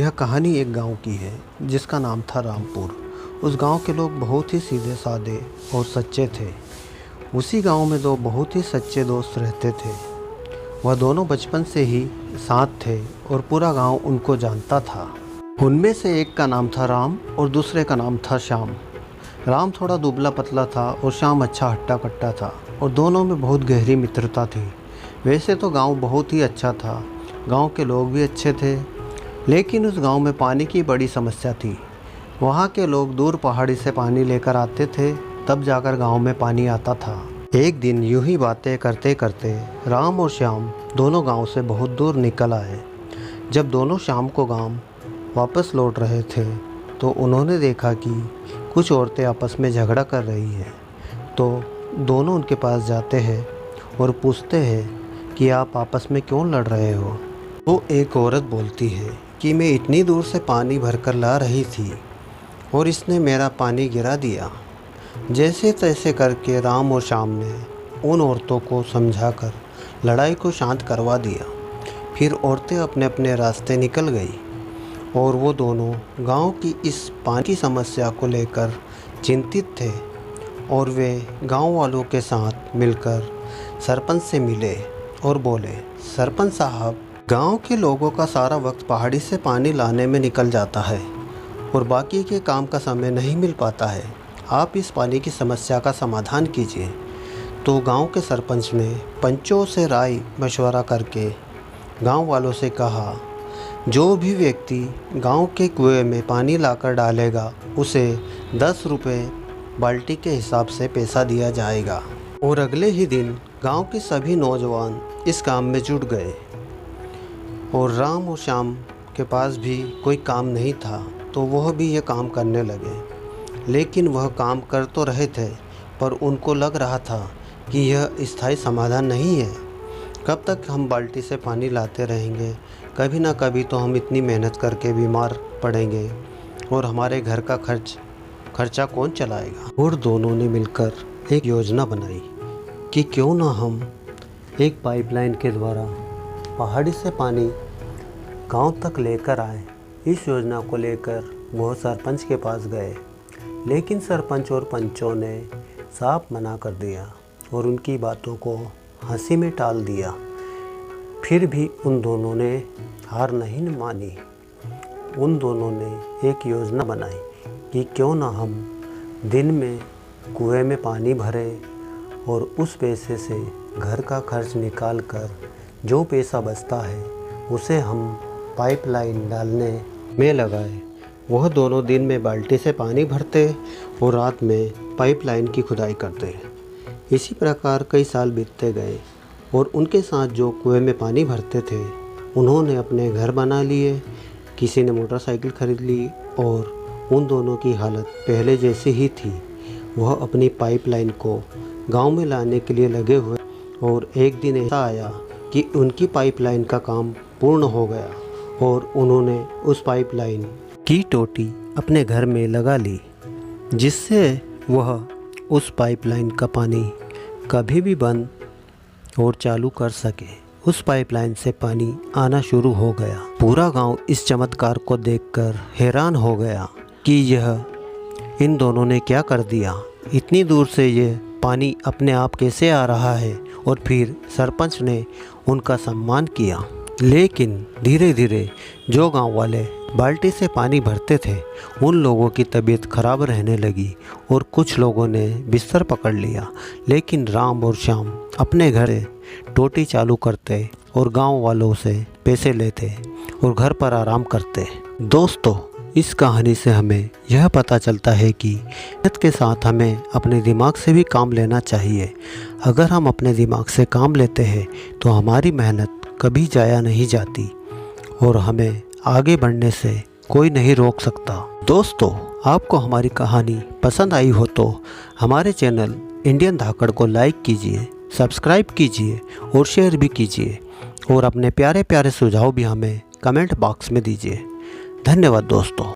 यह कहानी एक गांव की है जिसका नाम था रामपुर। उस गांव के लोग बहुत ही सीधे साधे और सच्चे थे। उसी गांव में दो बहुत ही सच्चे दोस्त रहते थे। वह दोनों बचपन से ही साथ थे और पूरा गांव उनको जानता था। उनमें से एक का नाम था राम और दूसरे का नाम था श्याम। राम थोड़ा दुबला पतला था और श्याम अच्छा हट्टा कट्टा था और दोनों में बहुत गहरी मित्रता थी। वैसे तो गांव बहुत ही अच्छा था, गांव के लोग भी अच्छे थे, लेकिन उस गांव में पानी की बड़ी समस्या थी। वहाँ के लोग दूर पहाड़ी से पानी लेकर आते थे, तब जाकर गांव में पानी आता था। एक दिन यूं ही बातें करते करते राम और श्याम दोनों गांव से बहुत दूर निकल आए। जब दोनों शाम को गांव वापस लौट रहे थे तो उन्होंने देखा कि कुछ औरतें आपस में झगड़ा कर रही हैं। तो दोनों उनके पास जाते हैं और पूछते हैं कि आप आपस में क्यों लड़ रहे हो। तो एक औरत बोलती है कि मैं इतनी दूर से पानी भरकर ला रही थी और इसने मेरा पानी गिरा दिया। जैसे तैसे करके राम और श्याम ने उन औरतों को समझाकर लड़ाई को शांत करवा दिया। फिर औरतें अपने अपने रास्ते निकल गई और वो दोनों गांव की इस पानी की समस्या को लेकर चिंतित थे और वे गांव वालों के साथ मिलकर सरपंच से मिले और बोले, सरपंच साहब, गांव के लोगों का सारा वक्त पहाड़ी से पानी लाने में निकल जाता है और बाकी के काम का समय नहीं मिल पाता है। आप इस पानी की समस्या का समाधान कीजिए। तो गांव के सरपंच ने पंचों से राय मशवरा करके गांव वालों से कहा, जो भी व्यक्ति गांव के कुएं में पानी लाकर डालेगा उसे 10 रुपये बाल्टी के हिसाब से पैसा दिया जाएगा। और अगले ही दिन गांव के सभी नौजवान इस काम में जुट गए और राम और श्याम के पास भी कोई काम नहीं था तो वह भी ये काम करने लगे। लेकिन वह काम कर तो रहे थे पर उनको लग रहा था कि यह स्थायी समाधान नहीं है। कब तक हम बाल्टी से पानी लाते रहेंगे, कभी ना कभी तो हम इतनी मेहनत करके बीमार पड़ेंगे और हमारे घर का खर्चा कौन चलाएगा। और दोनों ने मिलकर एक योजना बनाई कि क्यों ना हम एक पाइपलाइन के द्वारा पहाड़ी से पानी गांव तक लेकर आए। इस योजना को लेकर वो सरपंच के पास गए, लेकिन सरपंच और पंचों ने साफ मना कर दिया और उनकी बातों को हंसी में टाल दिया। फिर भी उन दोनों ने हार नहीं मानी। उन दोनों ने एक योजना बनाई कि क्यों ना हम दिन में कुएं में पानी भरें और उस पैसे से घर का खर्च निकाल कर जो पैसा बचता है उसे हम पाइपलाइन डालने में लगाए। वह दोनों दिन में बाल्टी से पानी भरते और रात में पाइपलाइन की खुदाई करते। इसी प्रकार कई साल बीतते गए और उनके साथ जो कुएं में पानी भरते थे उन्होंने अपने घर बना लिए, किसी ने मोटरसाइकिल खरीद ली और उन दोनों की हालत पहले जैसी ही थी। वह अपनी पाइपलाइन को गांव में लाने के लिए लगे हुए और एक दिन ऐसा आया कि उनकी पाइपलाइन का काम पूर्ण हो गया और उन्होंने उस पाइपलाइन की टोटी अपने घर में लगा ली, जिससे वह उस पाइपलाइन का पानी कभी भी बंद और चालू कर सके। उस पाइपलाइन से पानी आना शुरू हो गया। पूरा गांव इस चमत्कार को देखकर हैरान हो गया कि यह इन दोनों ने क्या कर दिया। इतनी दूर से ये पानी अपने आप कैसे आ रहा है। और फिर सरपंच ने उनका सम्मान किया। लेकिन धीरे धीरे जो गांव वाले बाल्टी से पानी भरते थे उन लोगों की तबीयत खराब रहने लगी और कुछ लोगों ने बिस्तर पकड़ लिया। लेकिन राम और श्याम अपने घर टोटी चालू करते और गांव वालों से पैसे लेते और घर पर आराम करते। दोस्तों, इस कहानी से हमें यह पता चलता है कि मेहनत के साथ हमें अपने दिमाग से भी काम लेना चाहिए। अगर हम अपने दिमाग से काम लेते हैं तो हमारी मेहनत कभी जाया नहीं जाती और हमें आगे बढ़ने से कोई नहीं रोक सकता। दोस्तों, आपको हमारी कहानी पसंद आई हो तो हमारे चैनल इंडियन धाकड़ को लाइक कीजिए, सब्सक्राइब कीजिए और शेयर भी कीजिए और अपने प्यारे प्यारे सुझाव भी हमें कमेंट बॉक्स में दीजिए। धन्यवाद दोस्तों।